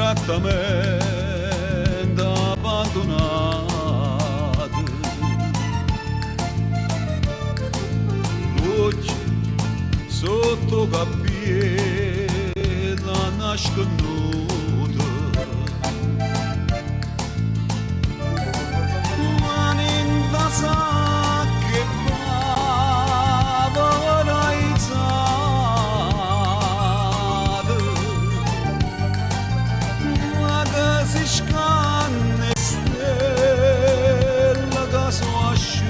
ingrattamente abbandonato. L'occhio sotto cappiella nasconuta, mani in la sacca e pavoraizzata, ma che si scanne stella che sono asciutta.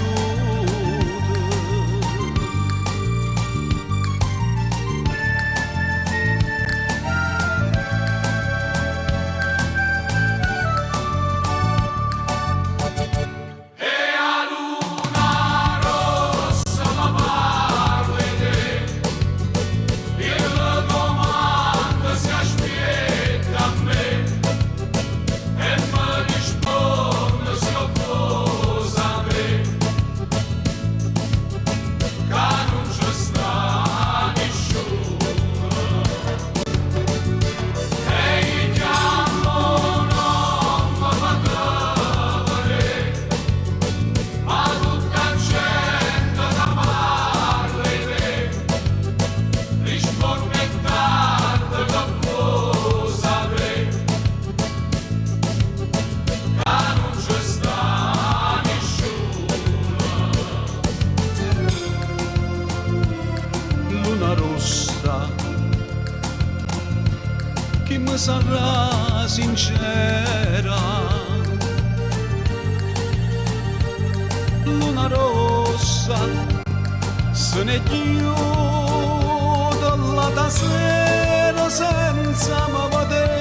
Chi mi sarà sincera, luna rossa se ne chiude la sera senza me vedere.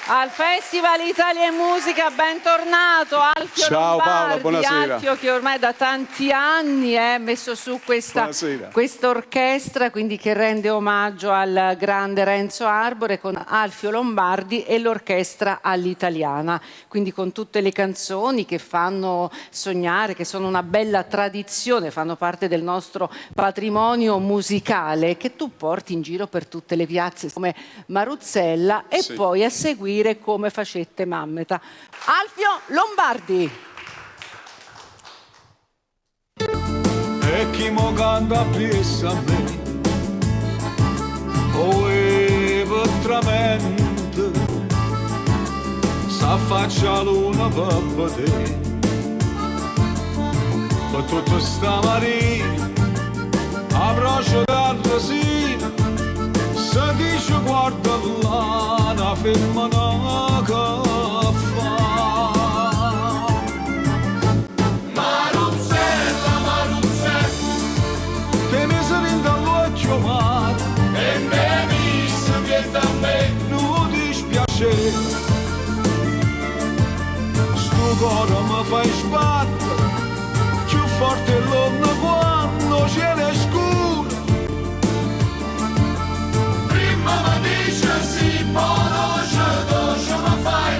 Al Festival Italia in Musica, bentornato Alfio Ciao Lombardi. Paola, buonasera. Alfio che ormai da tanti anni ha messo su questa orchestra, quindi che rende omaggio al grande Renzo Arbore con Alfio Lombardi e l'orchestra all'italiana, quindi con tutte le canzoni che fanno sognare, che sono una bella tradizione, fanno parte del nostro patrimonio musicale che tu porti in giro per tutte le piazze come Maruzzella e poi a seguire come Facette Mammeta. Alfio Lombardi. E chi mo canta piessa a me, o veramente s'affaccia la luna per vedere, per tutta sta marina, a braccio da resina, se dice guarda là, una femmina che fa. Maruzzella, Maruzzella, te mi sei vinta all'occhio mare, e me visto che da me non dispiace. Sto cuore mi fai sbattere, più forte l'onda quando cielo è scuro. Prima mi dice sì, poi doce, doce mi fai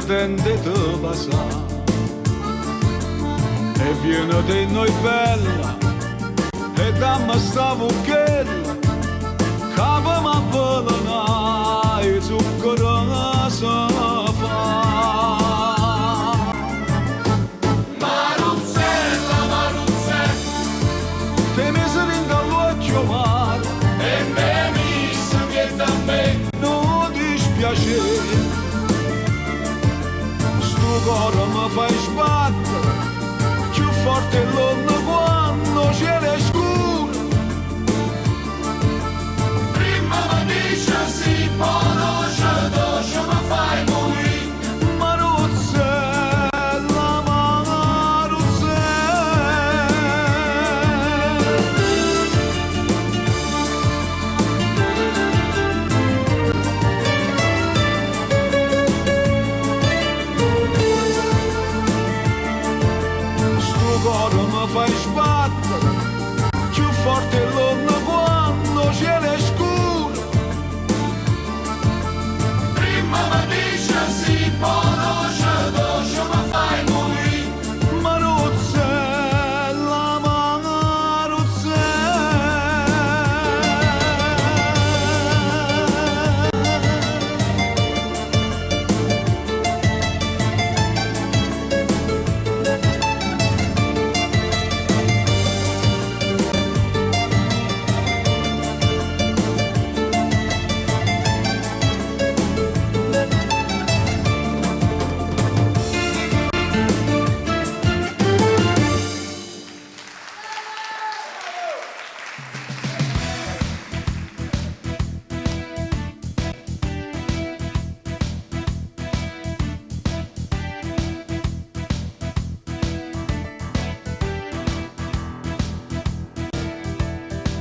divertente te passa e viene di noi bella e dammi sta vucchella capo ma volana e zucchero si fa Maruzzella, Maruzzella te mi sei rinda all'occhio mare e me mi viene a me non dispiacere sto cuore mi fai sbattere più forte l'onda quando c'era scuro prima mi dice sì poi doce mi fai morire Maruzzella, fai sbattere più forte l'onda quando c'era scuro prima mi dice sì poi doce mi fai morire Maruzzella,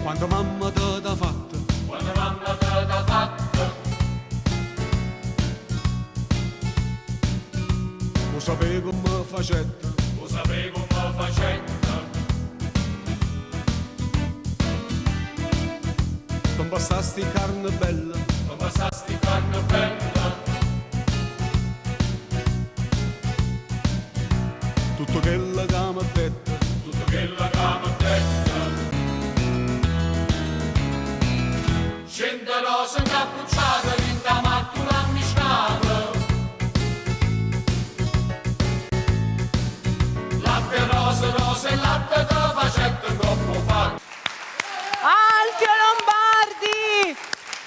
quando mamma te l'ha fatta lo sapevo come facetta non bastasti carne bella tutto quella che mi ha detto Scende rosa incappucciata, vinta mattula miscata latte rosa e latte da facetta troppo fatto Alfio Lombardi,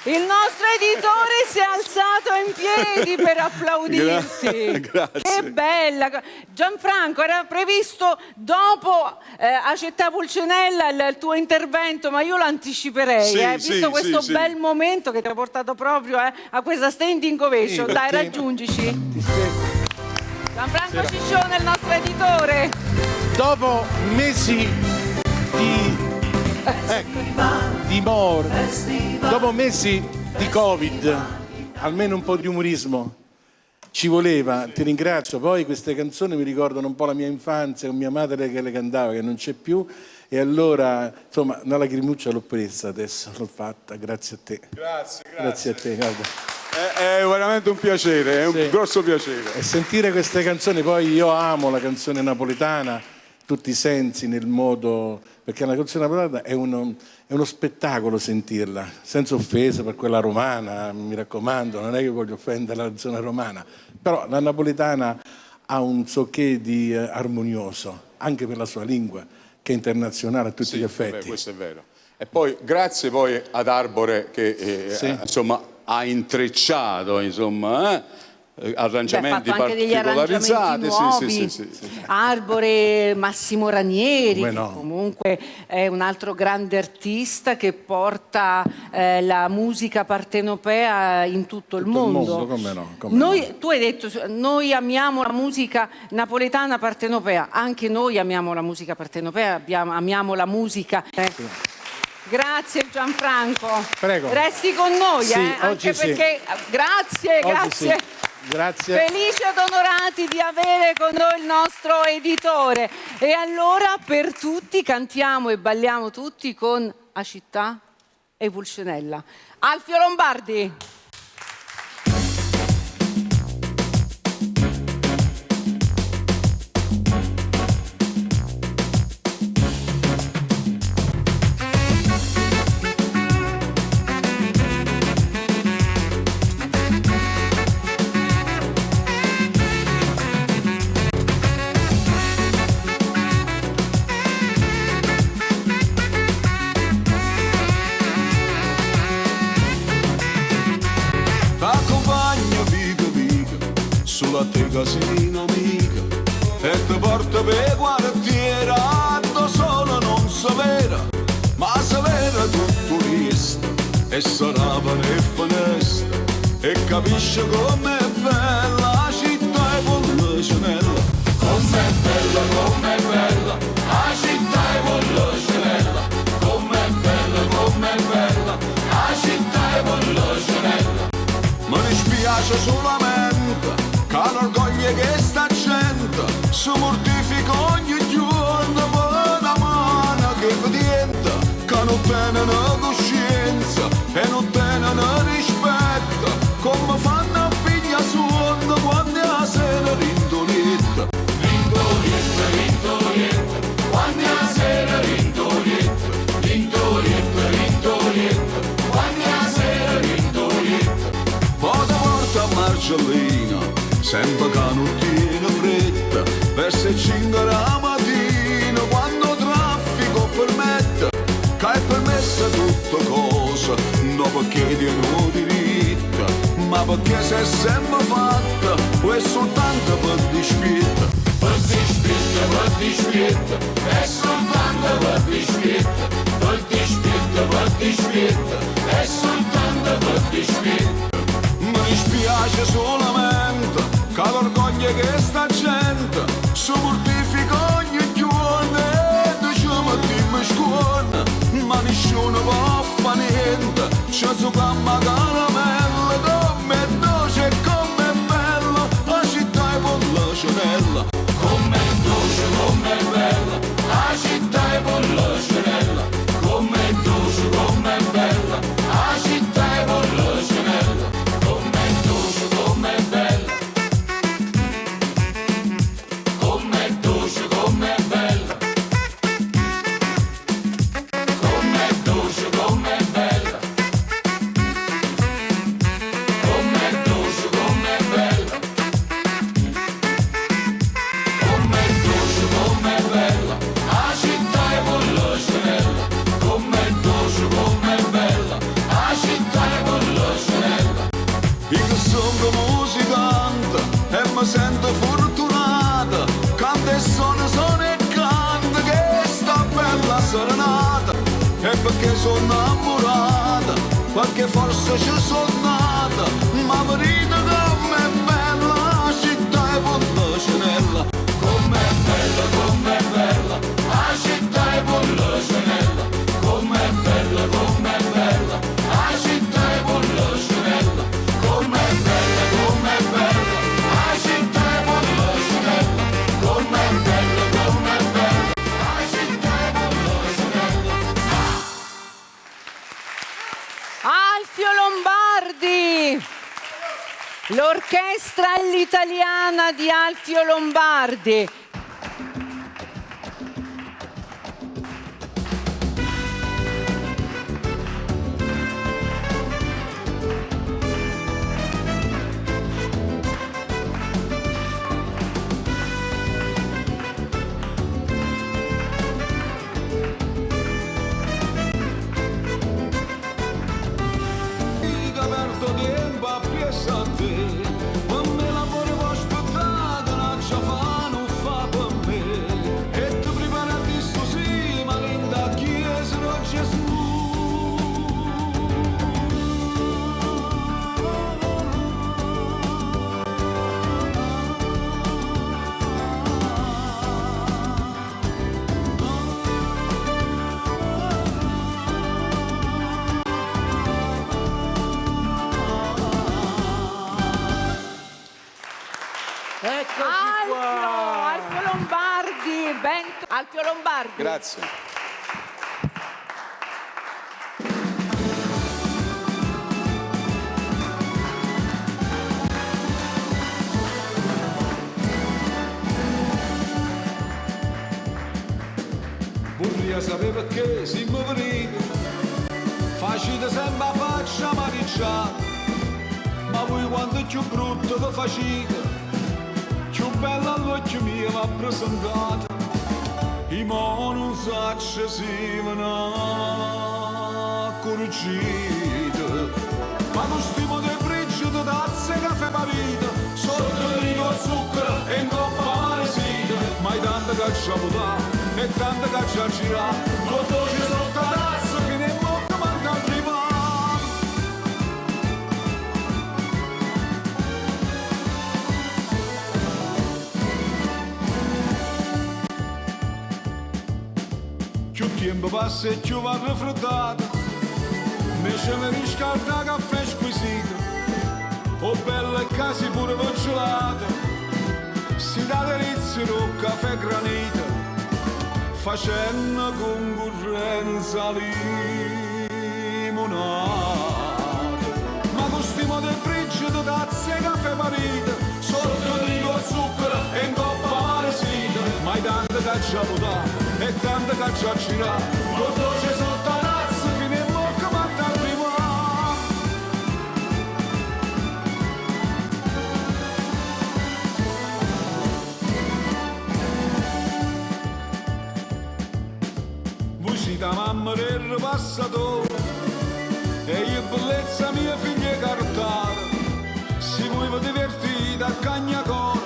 il nostro editore si è alzato in piedi per applaudirti. Grazie. Che bella. Gianfranco, era previsto dopo a Città Pulcinella il tuo intervento, ma io lo anticiperei, visto questo bel momento che ti ha portato proprio a questa standing ovation. Dai, raggiungici. Gianfranco Ciccione, il nostro editore. Dopo mesi di morte, dopo mesi di Covid, almeno un po' di umorismo ci voleva, ti ringrazio. Poi queste canzoni mi ricordano un po' la mia infanzia con mia madre che le cantava, che non c'è più, e allora insomma una lacrimuccia l'ho presa, adesso l'ho fatta, grazie a te. Grazie a te, guarda. È veramente un piacere, è un grosso piacere. E sentire queste canzoni, poi io amo la canzone napoletana, tutti i sensi, nel modo, perché la canzone napoletana è uno spettacolo sentirla, senza offesa per quella romana, mi raccomando, non è che voglio offendere la zona romana, però la napoletana ha un che di armonioso, anche per la sua lingua, che è internazionale a tutti gli effetti. Beh, questo è vero. E poi grazie poi ad Arbore che insomma ha intrecciato arrangiamenti particolarizzati. Sì. Arbore, Massimo Ranieri, che comunque è un altro grande artista che porta la musica partenopea in tutto il mondo. Tu hai detto, noi amiamo la musica napoletana partenopea, anche noi amiamo la musica partenopea, amiamo la musica. Grazie Gianfranco. Prego. Resti con noi, anche perché grazie. Grazie. Felici ed onorati di avere con noi il nostro editore. E allora per tutti cantiamo e balliamo tutti con A Città e Pulcinella. Alfio Lombardi. a te casina amica e ti porta per quartiera, solo non sapere, ma sapere tutto questo e sarà per finestra e capisce com'è bella la città e Pollacenella. Com'è bella la città e Pollacenella, com'è bella la città e Pollacenella. Mi dispiace solamente che l'orgoglio che sta gente si mortifica ogni giorno per una mano che diventa, che non tengono coscienza e non tengono rispetto, come fanno a piglia suono quando è la sera rintolietta. Rintolietta, quando è la sera rintolietta, rintolietta, quando è la sera rintolietta. Poi ti porta a Marcellina, sempre che non tiene fretta, verso 5 la mattina, quando traffico permette, che è permessa tutta cosa, non perché tiene diritto, ma perché si è sempre fatta, o è soltanto per dispietta. Per dispietta, è soltanto per dispietta, è soltanto per dispietta. Mi dispiace solamente che l'orgoglio che sta gente si mortifica ogni giorno e diciamo dimmi scuola, ma nessuno può fare niente, c'è su gamma caramella, come è dolce e come è bella la città e Pollacenella. Come è dolce, come è bella la città e Pollacenella, come è dolce, come è bella la città e Pollacenella, come è dolce, come è bella, come è dolce, come è bella, come è dolce, come è bella, come è dolce, come è bella, come è dolce, come è bella la città e Pollacenella, come è dolce, come è bella la città e Pollacenella. Io sono musicante e mi sento fortunata, canto e sono e canto che sta bella serenata, e perché sono innamorata, perché forse ci sono nata, ma mi ride com'è bella la città e Pollacenella. Com'è bella la città e Pollacenella, com'è bella la città e Pollacenella, com'è bella la città e Pollacenella, com'è bella la città e Pollacenella. Alfio Lombardi, l'orchestra all'italiana di Alfio Lombardi. Aperto tempo a piessa a te, ma me la volevo aspettare, non ci fa, non fa per me, e ti preparati sto sì, ma linda chiesa non Gesù. Alfio Lombardi, Alfio Lombardi. Grazie. Puglia sapeva che siamo venuti, facile sempre a faccia maricciata, ma voi quando è più brutto lo facete, più bella all'occhio mio va presentata, i mo non sa se si vanno correggite, ma lo stimo del briccio di tazze caffè pavita, sotto il ricorso caccia puta e tanta caccia gira, con voce sotto la tazza fino in bocca manca al prima. Più tempo passa e più va raffreddata, invece mi riscalda caffè squisito, o belle case pure vacillate, si dà delizio un caffè granito, facendo concorrenza limonata. Ma con stimo del frigido tazze e caffè parito, sotto di col zucchero e in coppa maresita, ma hai tanta caccia puta e tanta caccia gira, con voce sotto la tazza fino in bocca manca al prima. Voi siete mamma del passatore e io bellezza mia figlia cartata, si voi divertite a cagnacoro,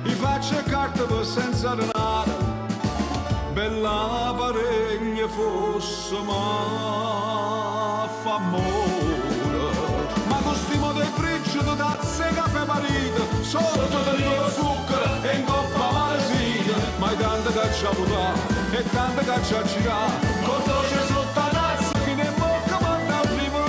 vi faccio carta per senza denaro, bella paregna fosse ma fa amore, ma con stimo del frigido tazze e caffè parito, sotto del mio zucchero e in coppa maresita, ma hai tanta caccia puta e tanta caccia gira, con voce sotto la tazza fino in bocca manca al prima.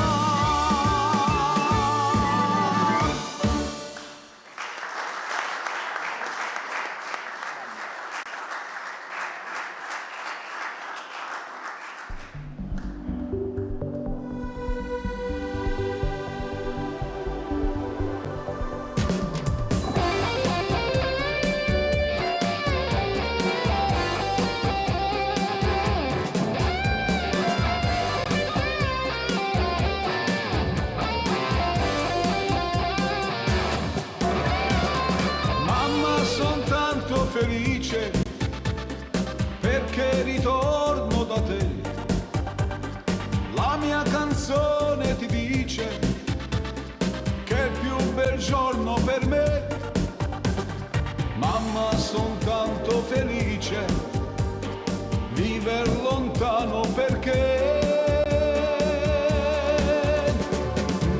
Felice perché ritorno da te, la mia canzone ti dice che è il più bel giorno per me. Mamma, son tanto felice viver lontano perché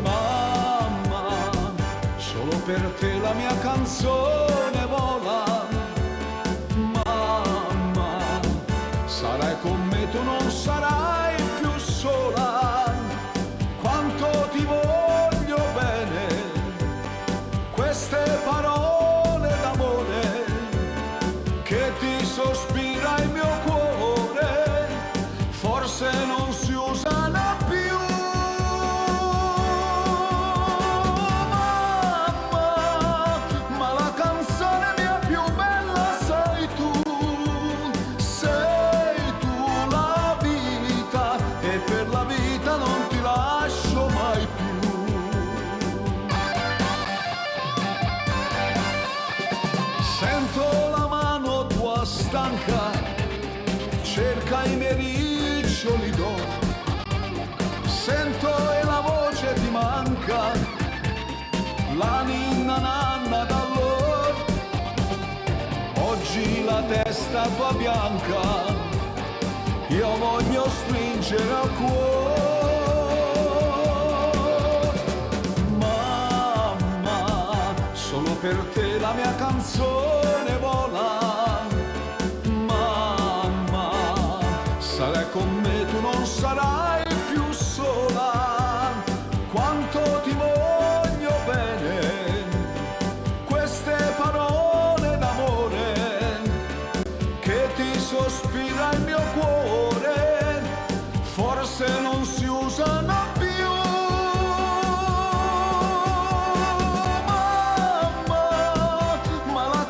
mamma, solo per te la mia canzone vola. Sarai con me, tu non sarai più sola, quanto ti voglio bene, queste parole d'amore che ti sospira il mio cuore, forse non si usano più. Mamma, ma la canzone mia più bella sei tu. E per la vita non ti lascio mai più. Sento la mano tua stanca, cerca i miei riccioli d'oro, sento e la voce ti manca, la ninna nanna d'allora, oggi la testa tua bianca io voglio stringere al cuore. Mamma, solo per te la mia canzone vola. Mamma, sarai con me, tu non sarai più sola, quanto ti voglio bene, queste parole d'amore che ti sospira il mio cuore, forse non si usano più. Mamma, ma la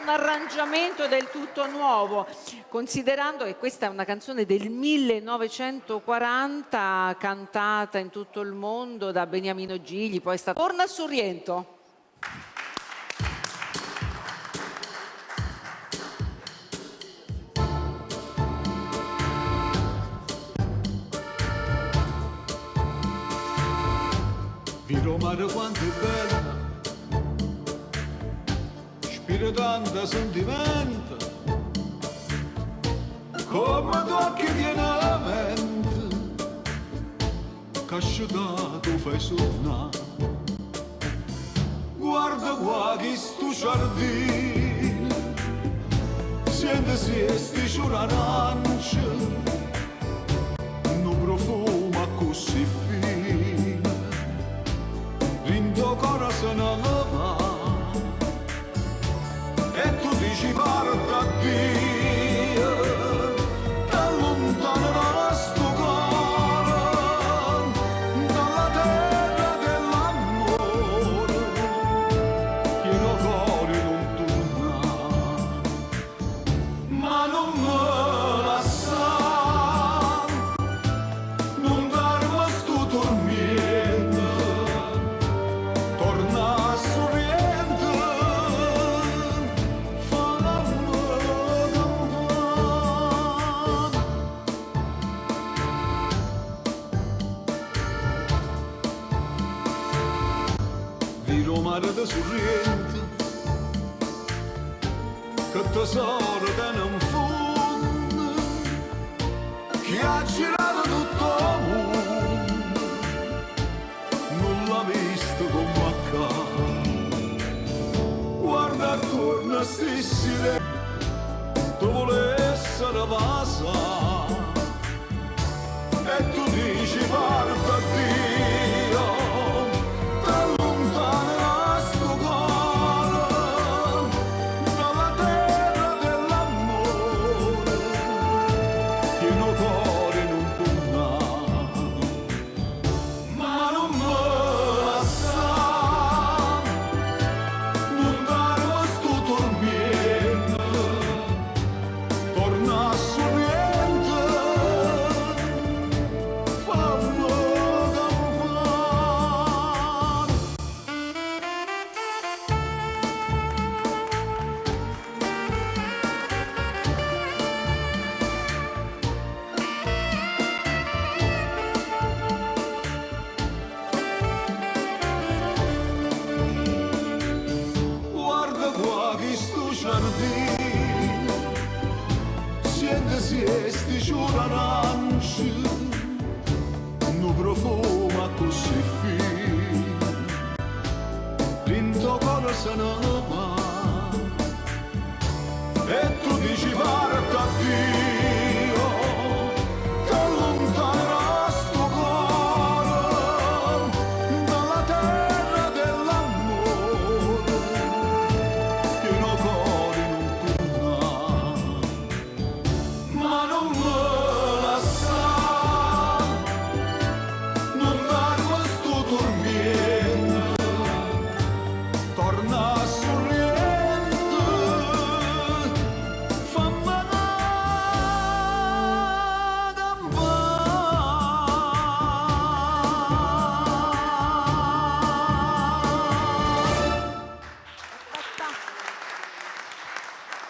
un arrangiamento del tutto nuovo, considerando che questa è una canzone del 1940 cantata in tutto il mondo da Beniamino Gigli, poi è stata... Torna sul Riento. Roma quanto è bella, spira tanto sentimento, come tocchi tiene la mente, che asciugato fai suonare. Guarda qua che sto giardino, sente sti ciuranancia, non profuma così fine. Rindo corazon va e tu dici parta a Dio, t'allontanerà sto cuore dalla terra dell'amore, pieno cuore non torna, ma non me lascia, non darmi sto tormento. Mare da Sorrento, che tesoro te non fondo, che ha girato tutto il mondo, non l'ha visto come accade. Guarda attorno a sti silenzio, tu vuole essere passa.